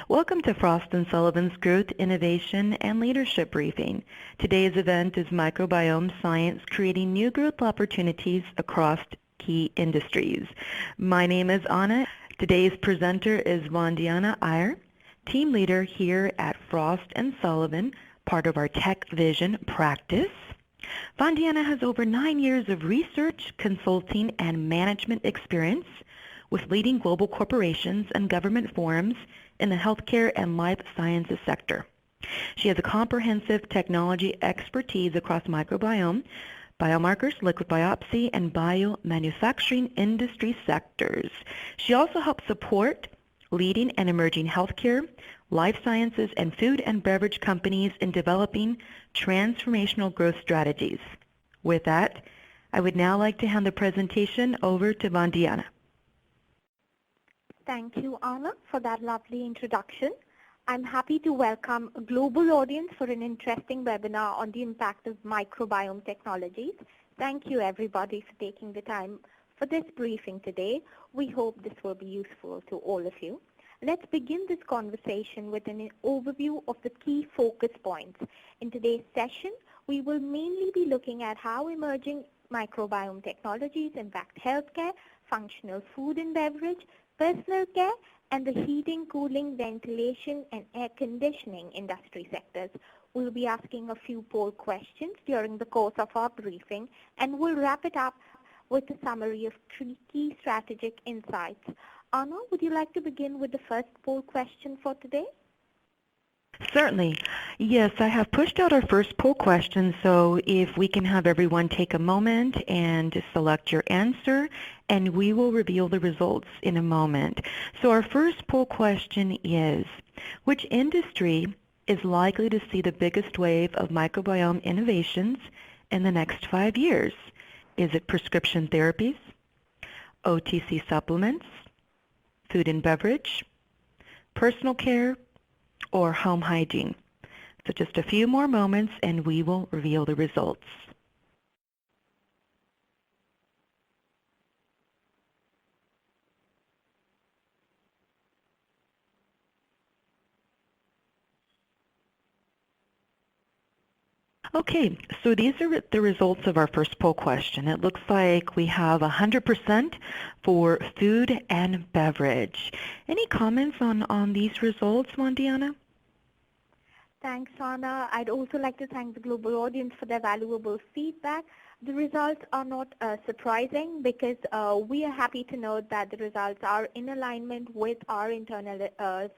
Welcome to Frost & Sullivan's Growth, Innovation, and Leadership Briefing. Today's event is Microbiome Science Creating New Growth Opportunities Across Key Industries. My name is Anna. Today's presenter is Vandana Iyer, team leader here at Frost & Sullivan, part of our Tech Vision practice. Vandana has over 9 years of research, consulting, and management experience with leading global corporations and government forums in the healthcare and life sciences sector. She has a comprehensive technology expertise across microbiome, biomarkers, liquid biopsy, and biomanufacturing industry sectors. She also helps support leading and emerging healthcare, life sciences, and food and beverage companies in developing transformational growth strategies. With that, I would now like to hand the presentation over to Vandana. Thank you, Anna, for that lovely introduction. I'm happy to welcome a global audience for an interesting webinar on the impact of microbiome technologies. Thank you, everybody, for taking the time for this briefing today. We hope this will be useful to all of you. Let's begin this conversation with an overview of the key focus points. In today's session, we will mainly be looking at how emerging microbiome technologies impact healthcare, functional food and beverage, personal care, and the heating, cooling, ventilation, and air conditioning industry sectors. We'll be asking a few poll questions during the course of our briefing, and we'll wrap it up with a summary of key strategic insights. Anna, would you like to begin with the first poll question for today? Certainly. Yes, I have pushed out our first poll question, so if we can have everyone take a moment and select your answer, and we will reveal the results in a moment. So our first poll question is, which industry is likely to see the biggest wave of microbiome innovations in the next 5 years? Is it prescription therapies, OTC supplements, food and beverage, personal care, or home hygiene? So just a few more moments and we will reveal the results. Okay, so these are the results of our first poll question. It looks like we have 100% for food and beverage. Any comments on these results, Vandana? Thanks, Anna. I'd also like to thank the global audience for their valuable feedback. The results are not surprising because we are happy to note that the results are in alignment with our internal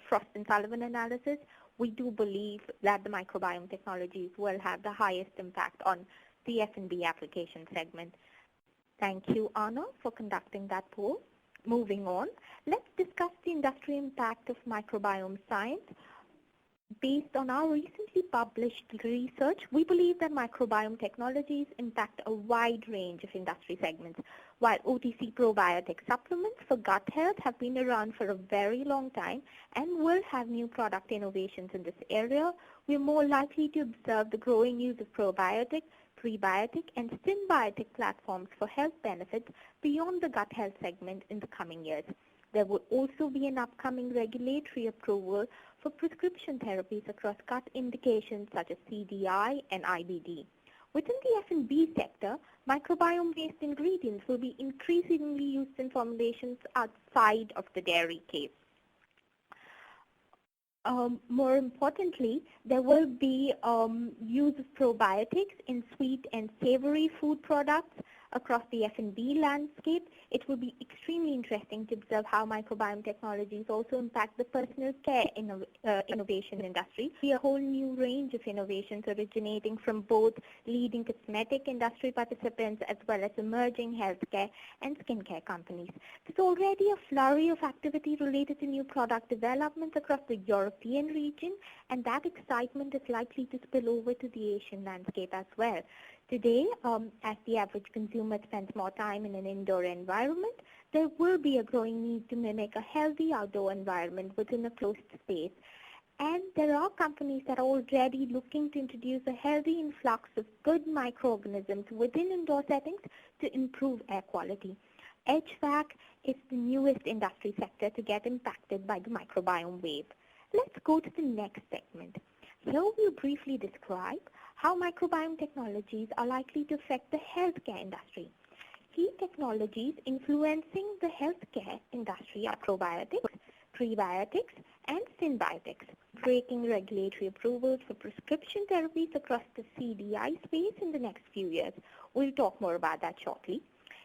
Frost & Sullivan analysis. We do believe that the microbiome technologies will have the highest impact on the F&B application segment. Thank you, Anna, for conducting that poll. Moving on, let's discuss the industry impact of microbiome science. Based on our recently published research, we believe that microbiome technologies impact a wide range of industry segments. While OTC probiotic supplements for gut health have been around for a very long time and will have new product innovations in this area, we are more likely to observe the growing use of probiotic, prebiotic, and symbiotic platforms for health benefits beyond the gut health segment in the coming years. There will also be an upcoming regulatory approval for prescription therapies across gut indications such as CDI and IBD. Within the F&B sector, microbiome-based ingredients will be increasingly used in formulations outside of the dairy case. More importantly, there will be use of probiotics in sweet and savory food products across the F&B landscape. It will be extremely interesting to observe how microbiome technologies also impact the personal care innovation industry. We see a whole new range of innovations originating from both leading cosmetic industry participants as well as emerging healthcare and skincare companies. There's already a flurry of activity related to new product development across the European region, and that excitement is likely to spill over to the Asian landscape as well. Today, as the average consumer spends more time in an indoor environment, there will be a growing need to mimic a healthy outdoor environment within a closed space. And there are companies that are already looking to introduce a healthy influx of good microorganisms within indoor settings to improve air quality. HVAC is the newest industry sector to get impacted by the microbiome wave. Let's go to the next segment. Here we'll briefly describe how microbiome technologies are likely to affect the healthcare industry. Key technologies influencing the healthcare industry are probiotics, prebiotics, and symbiotics, breaking regulatory approvals for prescription therapies across the CDI space in the next few years. We'll talk more about that shortly.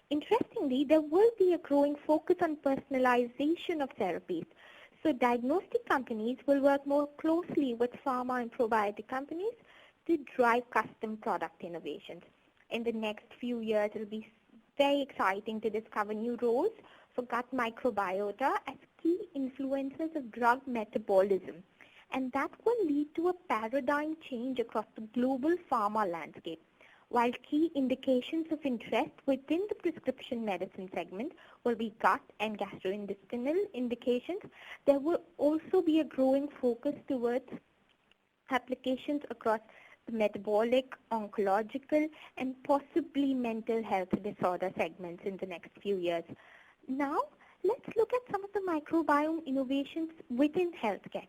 Interestingly, there will be a growing focus on personalization of therapies. So diagnostic companies will work more closely with pharma and probiotic companies to drive custom product innovations. In the next few years, it will be very exciting to discover new roles for gut microbiota as key influencers of drug metabolism. And that will lead to a paradigm change across the global pharma landscape. While key indications of interest within the prescription medicine segment will be gut and gastrointestinal indications, there will also be a growing focus towards applications across the metabolic, oncological, and possibly mental health disorder segments in the next few years. Now, let's look at some of the microbiome innovations within healthcare.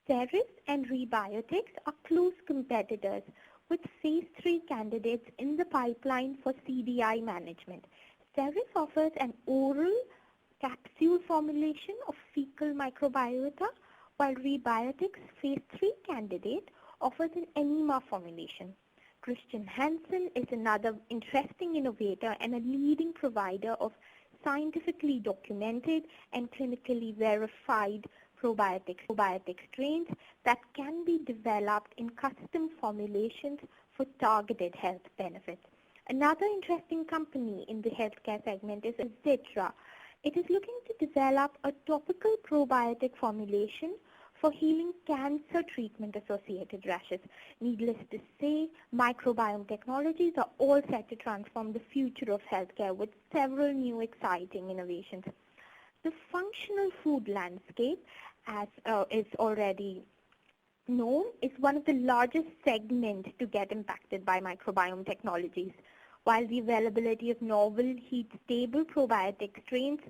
Steris and Rebiotics are close competitors with phase 3 candidates in the pipeline for CDI management. Steris offers an oral capsule formulation of fecal microbiota, while Rebiotics' phase 3 candidate offers an enema formulation. Christian Hansen is another interesting innovator and a leading provider of scientifically documented and clinically verified probiotic strains that can be developed in custom formulations for targeted health benefits. Another interesting company in the healthcare segment is Zitra. It is looking to develop a topical probiotic formulation for healing cancer treatment-associated rashes. Needless to say, microbiome technologies are all set to transform the future of healthcare with several new exciting innovations. The functional food landscape, as is already known, is one of the largest segments to get impacted by microbiome technologies. While the availability of novel heat-stable probiotic strains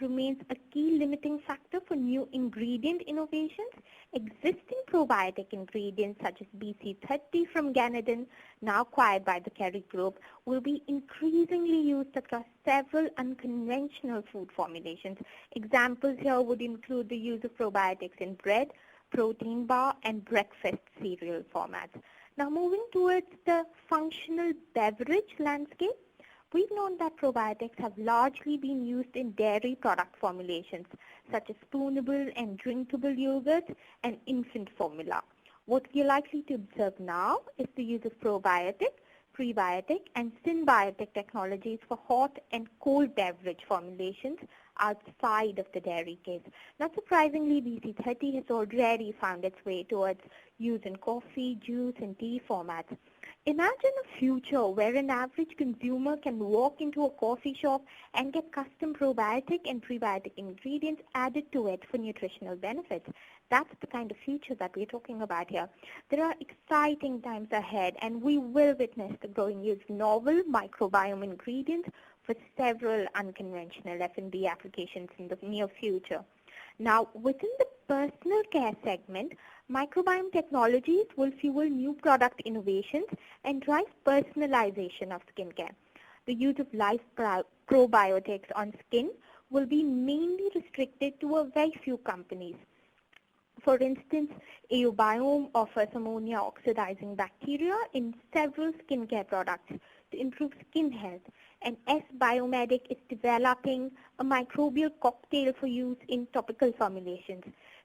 remains a key limiting factor for new ingredient innovations, existing probiotic ingredients such as BC30 from Ganadin, now acquired by the Kerry Group, will be increasingly used across several unconventional food formulations. Examples here would include the use of probiotics in bread, protein bar, and breakfast cereal formats. Now moving towards the functional beverage landscape, we've known that probiotics have largely been used in dairy product formulations such as spoonable and drinkable yogurt and infant formula. What we're likely to observe now is the use of probiotic, prebiotic, and symbiotic technologies for hot and cold beverage formulations outside of the dairy case. Not surprisingly, BC30 has already found its way towards use in coffee, juice, and tea formats. Imagine a future where an average consumer can walk into a coffee shop and get custom probiotic and prebiotic ingredients added to it for nutritional benefits. That's the kind of future that we're talking about here. There are exciting times ahead, and we will witness the growing use of novel microbiome ingredients for several unconventional F&B applications in the near future. Now, within the personal care segment, microbiome technologies will fuel new product innovations and drive personalization of skincare. The use of live probiotics on skin will be mainly restricted to a very few companies. For instance, Aobiome offers ammonia oxidizing bacteria in several skincare products to improve skin health, and S-Biomedic is developing a microbial cocktail for use in topical formulations.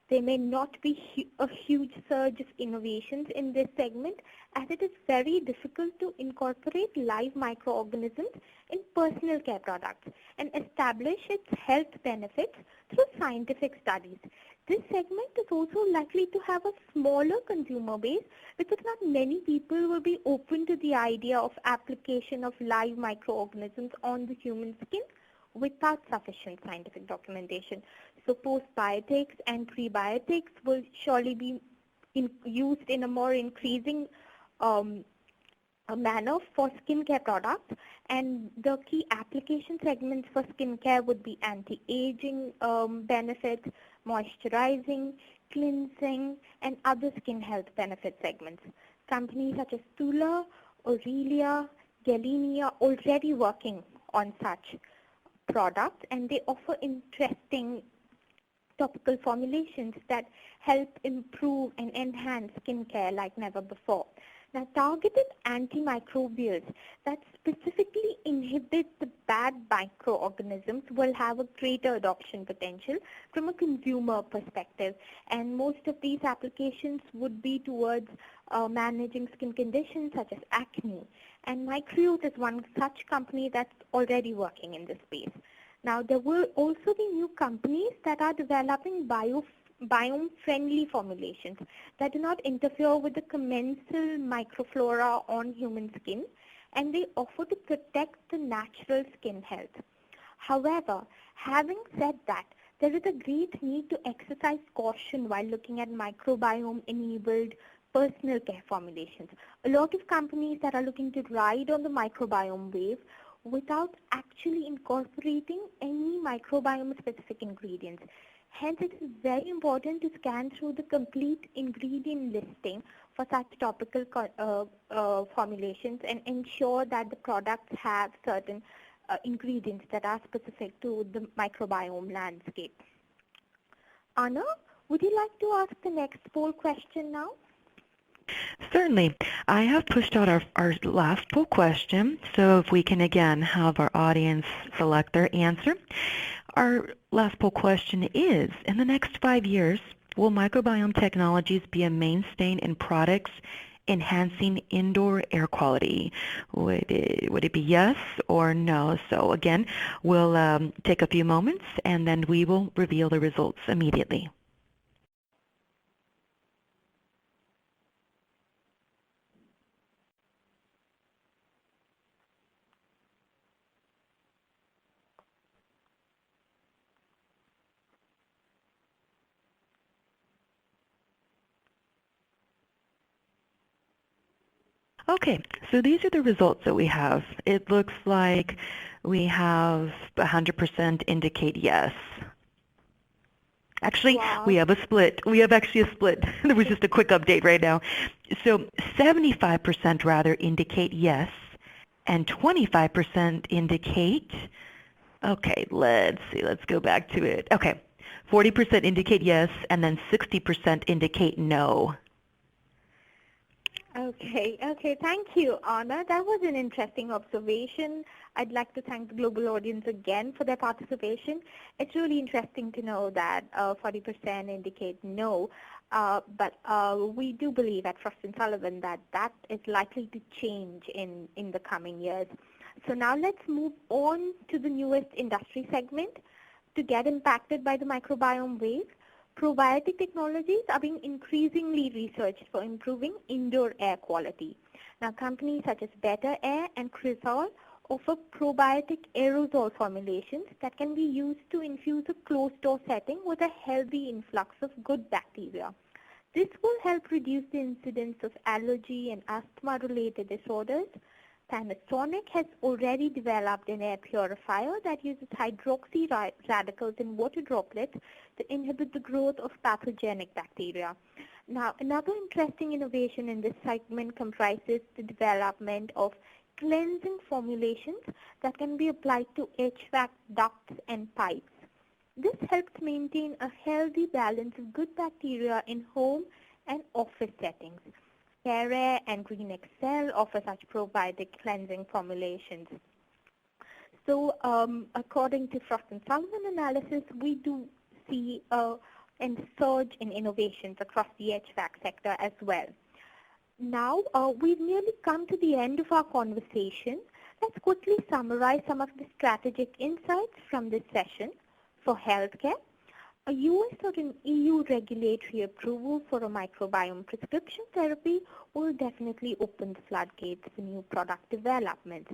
There may not be a huge surge of innovations in this segment, as it is very difficult to incorporate live microorganisms in personal care products and establish its health benefits through scientific studies. This segment is also likely to have a smaller consumer base because not many people will be open to the idea of application of live microorganisms on the human skin without sufficient scientific documentation. So postbiotics and prebiotics will surely be used in a more increasing manner for skincare products, and the key application segments for skincare would be anti-aging benefits, moisturizing, cleansing, and other skin health benefit segments. Companies such as Tula, Aurelia, Galenia are already working on such products, and they offer interesting topical formulations that help improve and enhance skincare like never before. Now, targeted antimicrobials that specifically inhibit the bad microorganisms will have a greater adoption potential from a consumer perspective. And most of these applications would be towards managing skin conditions such as acne. And Microbiome is one such company that's already working in this space. Now, there will also be new companies that are developing biome-friendly formulations that do not interfere with the commensal microflora on human skin, and they offer to protect the natural skin health. However, having said that, there is a great need to exercise caution while looking at microbiome-enabled personal care formulations. A lot of companies that are looking to ride on the microbiome wave without actually incorporating any microbiome-specific ingredients. Hence, it is very important to scan through the complete ingredient listing for such topical formulations and ensure that the products have certain ingredients that are specific to the microbiome landscape. Anna, would you like to ask the next poll question now? Certainly. I have pushed out our last poll question, so if we can again have our audience select their answer. Our last poll question is, in the next 5 years, will microbiome technologies be a mainstay in products enhancing indoor air quality? Would it be yes or no? So again, we'll take a few moments and then we will reveal the results immediately. Okay, so these are the results that we have. It looks like we have 100% indicate yes. Actually, Wow. we have a split. We have actually a split. There was just a quick update right now. So 75% rather indicate yes, and 25% indicate, okay, let's see, let's go back to it. Okay, 40% indicate yes, and then 60% indicate no. Okay, thank you, Anna. That was an interesting observation. I'd like to thank the global audience again for their participation. It's really interesting to know that 40% indicate no, but we do believe at Frost & Sullivan that that is likely to change in the coming years. So now let's move on to the newest industry segment. To get impacted by the microbiome wave, probiotic technologies are being increasingly researched for improving indoor air quality. Now, companies such as Better Air and Crisol offer probiotic aerosol formulations that can be used to infuse a closed-door setting with a healthy influx of good bacteria. This will help reduce the incidence of allergy and asthma-related disorders. Panasonic has already developed an air purifier that uses hydroxy radicals in water droplets to inhibit the growth of pathogenic bacteria. Now, another interesting innovation in this segment comprises the development of cleansing formulations that can be applied to HVAC ducts and pipes. This helps maintain a healthy balance of good bacteria in home and office settings. Care and Green Excel offer such probiotic cleansing formulations. So according to Frost & Sullivan analysis, we do see a surge in innovations across the HVAC sector as well. Now, we've nearly come to the end of our conversation. Let's quickly summarize some of the strategic insights from this session. For healthcare, a US or an EU regulatory approval for a microbiome prescription therapy will definitely open the floodgates for new product development.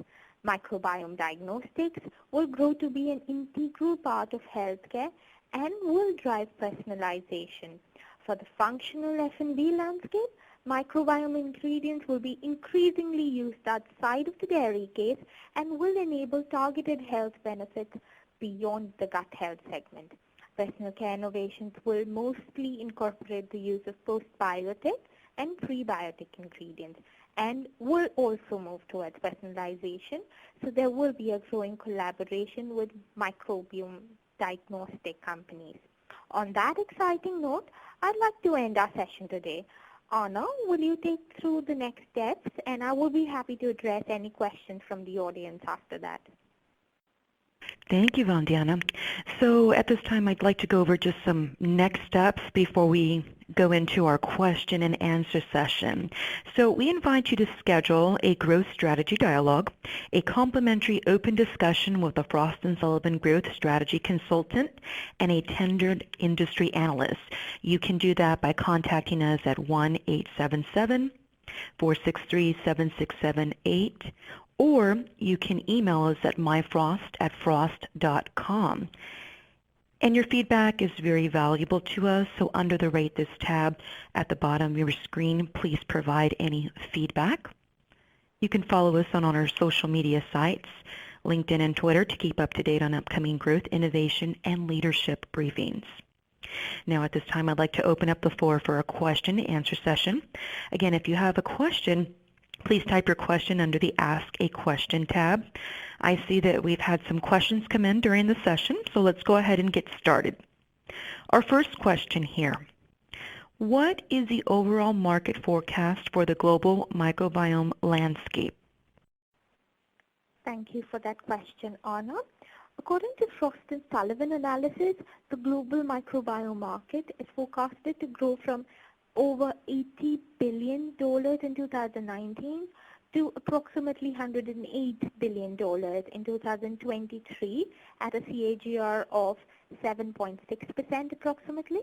Microbiome diagnostics will grow to be an integral part of healthcare and will drive personalization. For the functional F&B landscape, microbiome ingredients will be increasingly used outside of the dairy case and will enable targeted health benefits beyond the gut health segment. personal care innovations will mostly incorporate the use of postbiotic and prebiotic ingredients and will also move towards personalization. So there will be a growing collaboration with microbiome diagnostic companies. On that exciting note, I'd like to end our session today. Anna, will you take through the next steps, and I will be happy to address any questions from the audience after that. Thank you, Vandana. So at this time, I'd like to go over just some next steps before we go into our question and answer session. So we invite you to schedule a growth strategy dialogue, a complimentary open discussion with a Frost & Sullivan growth strategy consultant, and a tenured industry analyst. You can do that by contacting us at 1-877-463-7678, or you can email us at myfrost@frost.com. And your feedback is very valuable to us, so under the Rate This tab at the bottom of your screen, please provide any feedback. You can follow us on our social media sites, LinkedIn and Twitter, to keep up to date on upcoming growth, innovation, and leadership briefings. Now at this time, I'd like to open up the floor for a question and answer session. Again, if you have a question, please type your question under the Ask a Question tab. I see that we've had some questions come in during the session, so let's go ahead and get started. Our first question here: what is the overall market forecast for the global microbiome landscape? Thank you for that question, Anna. According to Frost & Sullivan analysis, the global microbiome market is forecasted to grow from over $80 billion in 2019 to approximately $108 billion in 2023 at a CAGR of 7.6% approximately.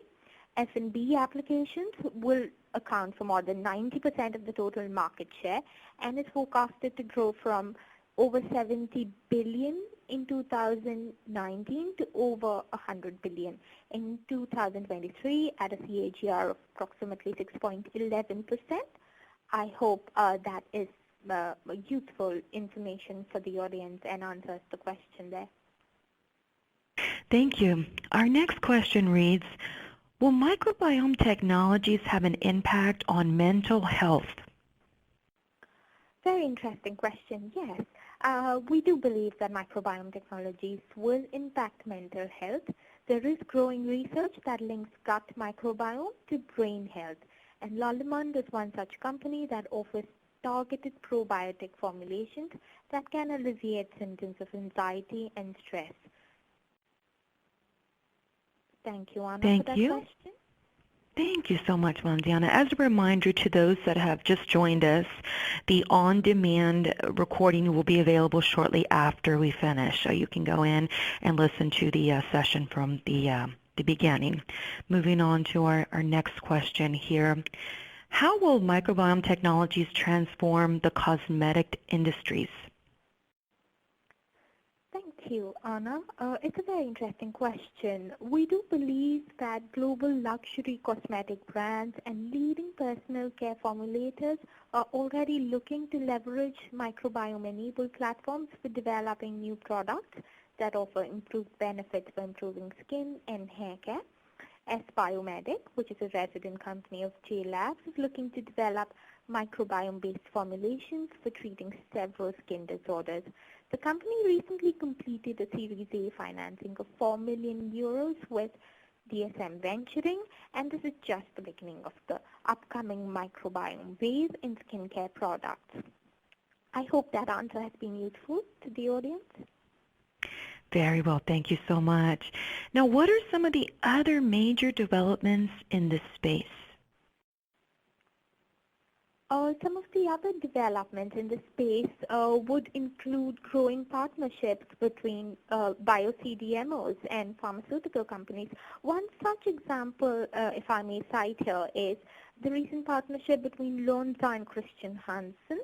F&B applications will account for more than 90% of the total market share and is forecasted to grow from over $70 billion in 2019 to over $100 billion in 2023 at a CAGR of approximately 6.11%. I hope that is useful information for the audience and answers the question there. Thank you. Our next question reads, will microbiome technologies have an impact on mental health? Very interesting question, yes. We do believe that microbiome technologies will impact mental health. There is growing research that links gut microbiome to brain health, and Lallemand is one such company that offers targeted probiotic formulations that can alleviate symptoms of anxiety and stress. Thank you, Anna, for that question. Thank you so much, Vandana. As a reminder to those that have just joined us, the on-demand recording will be available shortly after we finish, so you can go in and listen to the session from the beginning. Moving on to our next question here. How will microbiome technologies transform the cosmetic industries? Thank you, Anna. It's a very interesting question. We do believe that global luxury cosmetic brands and leading personal care formulators are already looking to leverage microbiome-enabled platforms for developing new products that offer improved benefits for improving skin and hair care. S-Biomedic, which is a resident company of J Labs, is looking to develop microbiome-based formulations for treating several skin disorders. The company recently completed a Series A financing of 4 million euros with DSM Venturing, and this is just the beginning of the upcoming microbiome wave in skincare products. I hope that answer has been useful to the audience. Very well, thank you so much. Now, what are some of the other major developments in this space? Some of the other developments in this space would include growing partnerships between bio-CDMOs and pharmaceutical companies. One such example, if I may cite here, is the recent partnership between Lonza and Christian Hansen.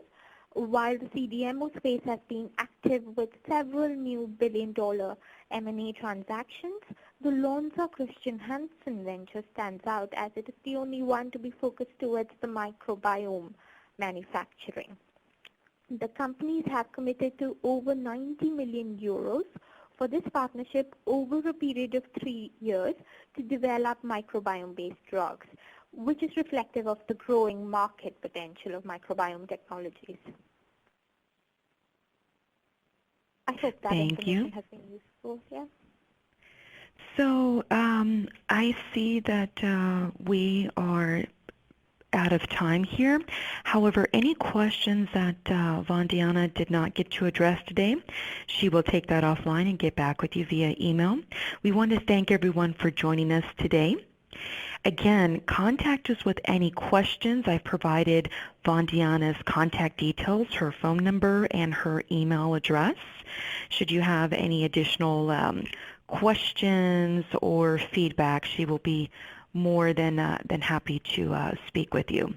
While the CDMO space has been active with several new billion-dollar M&A transactions, the Lonza Christian Hansen venture stands out as it is the only one to be focused towards the microbiome manufacturing. The companies have committed to over 90 million euros for this partnership over a period of 3 years to develop microbiome-based drugs, which is reflective of the growing market potential of microbiome technologies. I hope that information has been useful. Yeah. So I see that we are out of time here. However, any questions that Vandana did not get to address today, she will take that offline and get back with you via email. We want to thank everyone for joining us today. Again, contact us with any questions. I've provided Vandana's contact details, her phone number, and her email address. Should you have any additional questions or feedback, she will be more than happy to speak with you.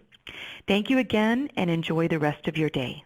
Thank you again, and enjoy the rest of your day.